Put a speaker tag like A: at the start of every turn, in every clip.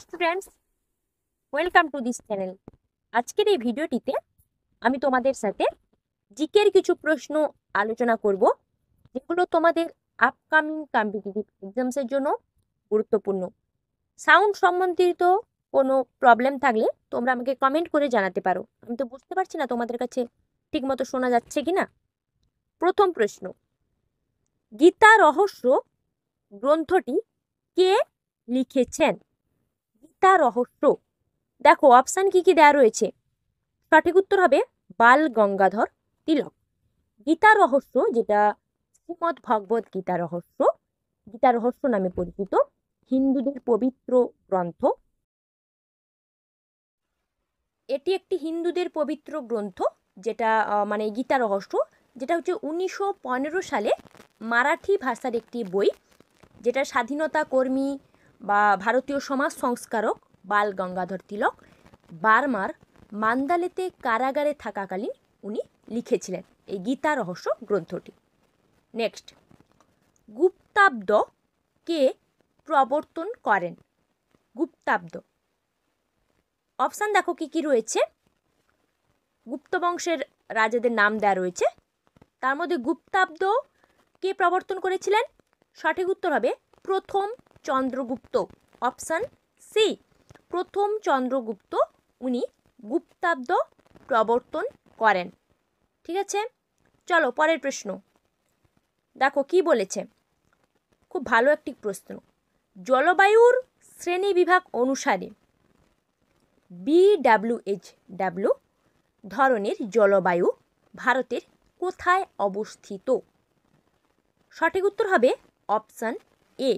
A: Students, welcome to this channel. আজকের এই ভিডিওটিতে আমি তোমাদের সাথে জিকের কিছু প্রশ্ন আলোচনা করব, যেগুলো তোমাদের আপকামিং কম্পিটিটিভ এক্সামসের জন্য গুরুত্বপূর্ণ। সাউন্ড সম্বন্ধিত কোনো প্রবলেম থাকলে তোমরা আমাকে কমেন্ট করে জানাতে পারো। আমি তো বুঝতে পারছি না তোমাদের কাছে ঠিকমতো শোনা যাচ্ছে কি না। প্রথম প্রশ্ন, গীতা রহস্য গ্রন্থটি কে লিখেছেন? গীতা রহস্য, দেখো অপশান কি কি দেওয়া রয়েছে। সঠিক উত্তর হবে বাল গঙ্গাধর তিলক। গীতা রহস্য, যেটা শ্রীমদ্ ভগবত গীতা রহস্য নামে পরিচিত, হিন্দুদের পবিত্র গ্রন্থ। এটি একটি হিন্দুদের পবিত্র গ্রন্থ, যেটা মানে গীতা রহস্য, যেটা হচ্ছে 1915 সালে মারাঠি ভাষার একটি বই, যেটা স্বাধীনতা কর্মী বা ভারতীয় সমাজ সংস্কারক বাল গঙ্গাধর তিলক বার্মার মান্দালেতে কারাগারে থাকাকালীন উনি লিখেছিলেন এই গীতা রহস্য গ্রন্থটি। নেক্সট, গুপ্তাব্দ কে প্রবর্তন করেন? গুপ্তাব্দ, অপশান দেখো কি কি রয়েছে। গুপ্ত বংশের রাজাদের নাম দেওয়া রয়েছে, তার মধ্যে গুপ্তাব্দ কে প্রবর্তন করেছিলেন? সঠিক উত্তর হবে প্রথম চন্দ্রগুপ্ত। অপশান সি, প্রথম চন্দ্রগুপ্ত উনি গুপ্তাব্দ প্রবর্তন করেন। ঠিক আছে, চলো পরের প্রশ্ন। দেখো কি বলেছে, খুব ভালো একটি প্রশ্ন। জলবায়ুর শ্রেণীবিভাগ অনুসারে BWH ধরনের জলবায়ু ভারতের কোথায় অবস্থিত? সঠিক উত্তর হবে অপশান এ,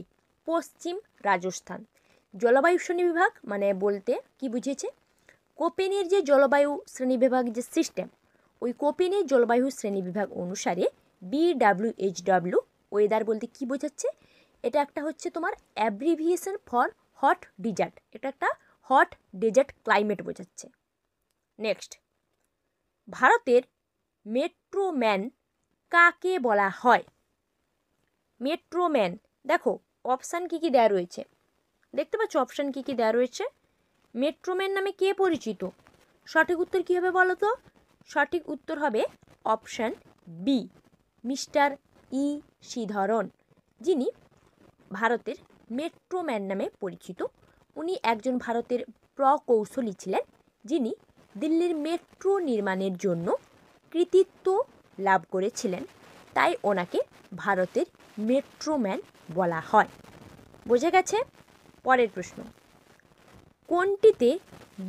A: পশ্চিম রাজস্থান। জলবায়ু শ্রেণীবিভাগ মানে বলতে কি বুঝিয়েছে, কোপেনের যে জলবায়ু শ্রেণীবিভাগ যে সিস্টেম, ওই কোপেনের জলবায়ু শ্রেণীবিভাগ অনুসারে BWH ওয়েদার বলতে কি বোঝাচ্ছে, এটা একটা হচ্ছে তোমার অ্যাব্রিভিয়েশন ফর হট ডিজার্ট, এটা একটা হট ডেজার্ট ক্লাইমেট বোঝাচ্ছে। নেক্সট, ভারতের মেট্রোম্যান কাকে বলা হয়? মেট্রোম্যান, দেখো অপশান কি কি দেওয়া রয়েছে, দেখতে পাচ্ছ অপশান কি কি দেওয়া রয়েছে। মেট্রোম্যান নামে কে পরিচিত? সঠিক উত্তর কী হবে বলো তো? সঠিক উত্তর হবে অপশান বি, মিস্টার ই শ্রীধরন, যিনি ভারতের মেট্রোম্যান নামে পরিচিত। উনি একজন ভারতের প্রকৌশলী ছিলেন, যিনি দিল্লির মেট্রো নির্মাণের জন্য কৃতিত্ব লাভ করেছিলেন, তাই ওনাকে ভারতের মেট্রোম্যান বলা হয়। বোঝা গেছে? পরের প্রশ্ন, কোনটিতে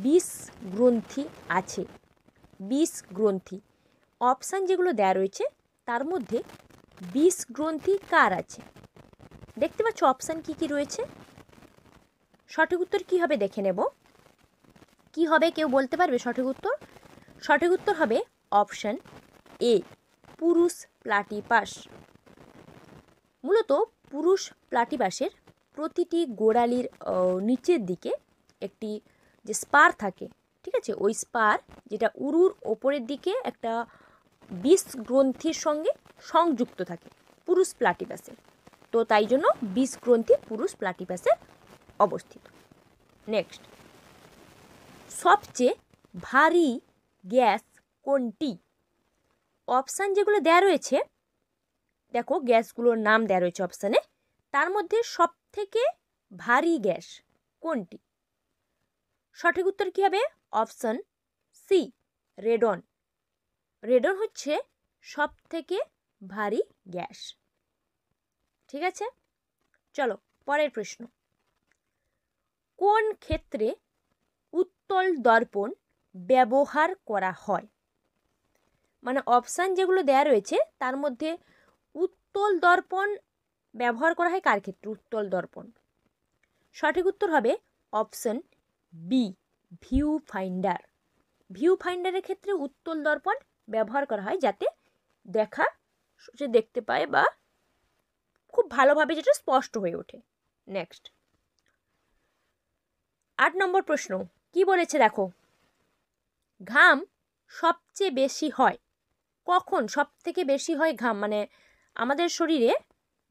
A: 20 গ্রন্থি আছে? 20 গ্রন্থি, অপশান যেগুলো দেওয়া রয়েছে তার মধ্যে 20 গ্রন্থি কার আছে? দেখতে পাচ্ছ অপশান কি কি রয়েছে। সঠিক উত্তর কি হবে দেখে নেব। কি হবে কেউ বলতে পারবে সঠিক উত্তর? সঠিক উত্তর হবে অপশান এ, পুরুষ প্লাটিপাস। মূলত পুরুষ প্লাটিপাসের প্রতিটি গোড়ালির নিচের দিকে একটি যে স্পার থাকে, ঠিক আছে, ওই স্পার যেটা উরুর ওপরের দিকে একটা 20 গ্রন্থির সঙ্গে সংযুক্ত থাকে পুরুষ প্লাটিপাসে, তো তাই জন্য 20 গ্রন্থি পুরুষ প্লাটিপাসে অবস্থিত। নেক্সট, সবচেয়ে ভারী গ্যাস কোনটি? অপশান যেগুলো দেওয়া রয়েছে, দেখো গ্যাসগুলোর নাম দেওয়া রয়েছে অপশানে, তার মধ্যে সব থেকে ভারী গ্যাস কোনটি? সঠিক উত্তর কী হবে? Option C, radon. রেডন হচ্ছে সব থেকে ভারী গ্যাস। ঠিক আছে, চলো পরের প্রশ্ন। কোন ক্ষেত্রে উত্তল দর্পণ ব্যবহার করা হয়? মানে অপশান যেগুলো দেওয়া রয়েছে তার মধ্যে উত্তল দর্পণ ব্যবহার করা হয় কার ক্ষেত্রে? উত্তল দর্পণ। সঠিক উত্তর হবে অপশান বি, ভিউ ফাইন্ডার। ভিউ ফাইন্ডারের ক্ষেত্রে উত্তল দর্পণ ব্যবহার করা হয় যাতে দেখতে পায় বা খুব ভালোভাবে যেটা স্পষ্ট হয়ে ওঠে। নেক্সট, 8 নম্বর প্রশ্ন কি বলেছে দেখো, ঘাম সবচেয়ে বেশি হয় কখন? সব থেকে বেশি হয় ঘাম, মানে আমাদের শরীরে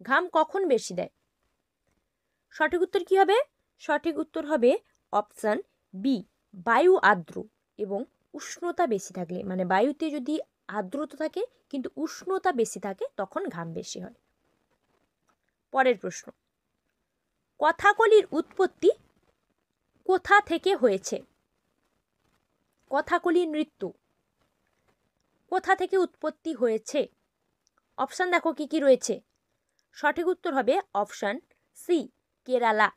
A: ঘাম কখন বেশি দেয়? সঠিক উত্তর কি হবে? সঠিক উত্তর হবে অপশান বি বায়ু আর্দ্র এবং উষ্ণতা বেশি থাকলে, মানে বায়ুতে যদি আর্দ্রতা থাকে কিন্তু উষ্ণতা বেশি থাকে তখন ঘাম বেশি হয়। পরের প্রশ্ন, কথাকলির উৎপত্তি কোথা থেকে হয়েছে? কথাকলি নৃত্য কোথা থেকে উৎপত্তি হয়েছে? অপশান দেখো কি কি রয়েছে। সঠিক উত্তর হবে অপশান সি কেরালা।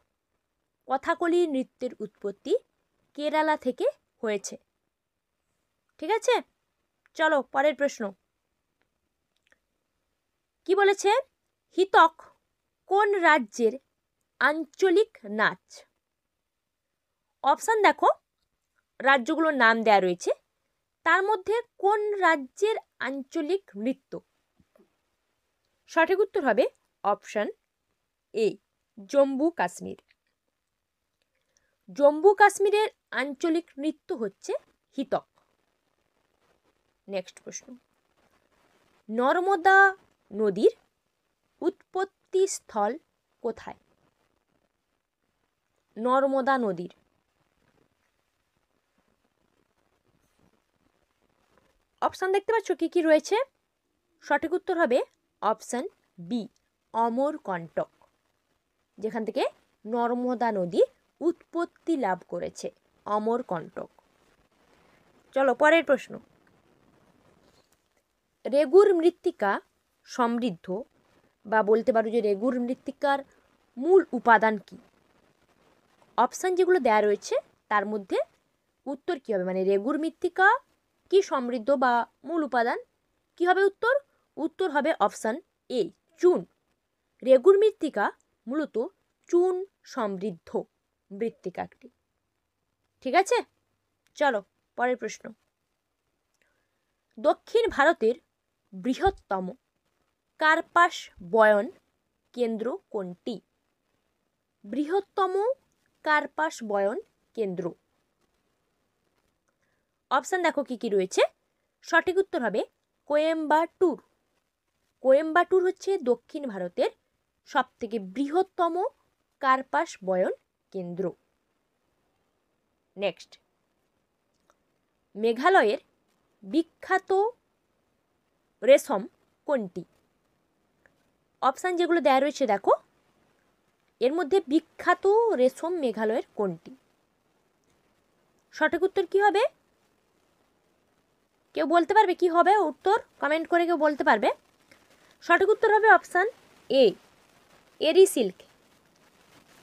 A: কথাকলি নৃত্যের উৎপত্তি কেরালা থেকে হয়েছে। ঠিক আছে, চলো পরের প্রশ্ন। কি বলেছে? হিতক কোন রাজ্যের আঞ্চলিক নাচ? অপশান দেখো, রাজ্যগুলোর নাম দেয়া রয়েছে, তার মধ্যে কোন রাজ্যের আঞ্চলিক নৃত্য? সঠিক উত্তর হবে অপশান এ জম্মু কাশ্মীর। জম্মু কাশ্মীরের আঞ্চলিক নৃত্য হচ্ছে হিতক। নেক্সট প্রশ্ন, নর্মদা নদীর উৎপত্তি স্থল কোথায়? নর্মদা নদীর অপশান দেখতে পাচ্ছ কি কি রয়েছে। সঠিক উত্তর হবে অপশান বি অমরকণ্টক, যেখান থেকে নর্মদা নদী উৎপত্তি লাভ করেছে, অমরকণ্টক। চলো পরের প্রশ্ন, রেগুর মৃত্তিকা সমৃদ্ধ, বা বলতে পারো যে রেগুর মৃত্তিকার মূল উপাদান কি? অপশান যেগুলো দেয়া রয়েছে তার মধ্যে উত্তর কি হবে, মানে রেগুর মৃত্তিকা কি সমৃদ্ধ বা মূল উপাদান, কি হবে উত্তর? উত্তর হবে অপশান এ চুন। রেগুর মৃত্তিকা মূলত চুন সমৃদ্ধ মৃত্তিকাটি। ঠিক আছে, চলো পরের প্রশ্ন, দক্ষিণ ভারতের বৃহত্তম কার্পাস বয়ন কেন্দ্র কোনটি? বৃহত্তম কার্পাস বয়ন কেন্দ্র। অপশান দেখো কি কি রয়েছে। সঠিক উত্তর হবে কোয়েম্বাটুর। কোয়েম্বাটুর হচ্ছে দক্ষিণ ভারতের সবথেকে বৃহত্তম কার্পাস বয়ন কেন্দ্র। নেক্সট, মেঘালয়ের বিখ্যাত রেশম কোনটি? অপশান যেগুলো দেয়া রয়েছে দেখো, এর মধ্যে বিখ্যাত রেশম মেঘালয়ের কোনটি? সঠিক উত্তর কি হবে? কেউ বলতে পারবে কি হবে উত্তর? কমেন্ট করে কেউ বলতে পারবে। সঠিক উত্তর হবে অপশান এ এরি সিল্ক,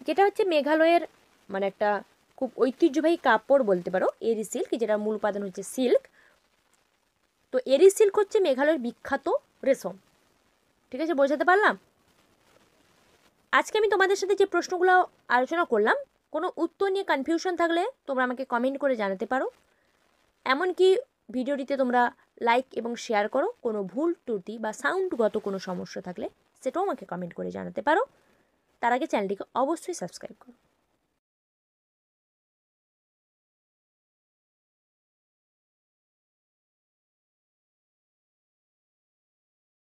A: যেটা হচ্ছে মেঘালয়ের মানে একটা খুব ঐতিহ্যবাহী কাপড় বলতে পারো, এরি সিল্ক, যেটা মূল উপাদান হচ্ছে সিল্ক। তো এরি সিল্ক হচ্ছে মেঘালয়ের বিখ্যাত রেশম। ঠিক আছে, বোঝাতে পারলাম? আজকে আমি তোমাদের সাথে যে প্রশ্নগুলো আলোচনা করলাম, কোনো উত্তর নিয়ে কনফিউশন থাকলে তোমরা আমাকে কমেন্ট করে জানাতে পারো। এমনকি ভিডিওটিতে তোমরা লাইক এবং শেয়ার করো। কোনো ভুল ত্রুটি বা সাউন্ডগত কোনো সমস্যা থাকলে সেটাও আমাকে কমেন্ট করে জানাতে পারো। তার আগে চ্যানেলটিকে অবশ্যই সাবস্ক্রাইব করো।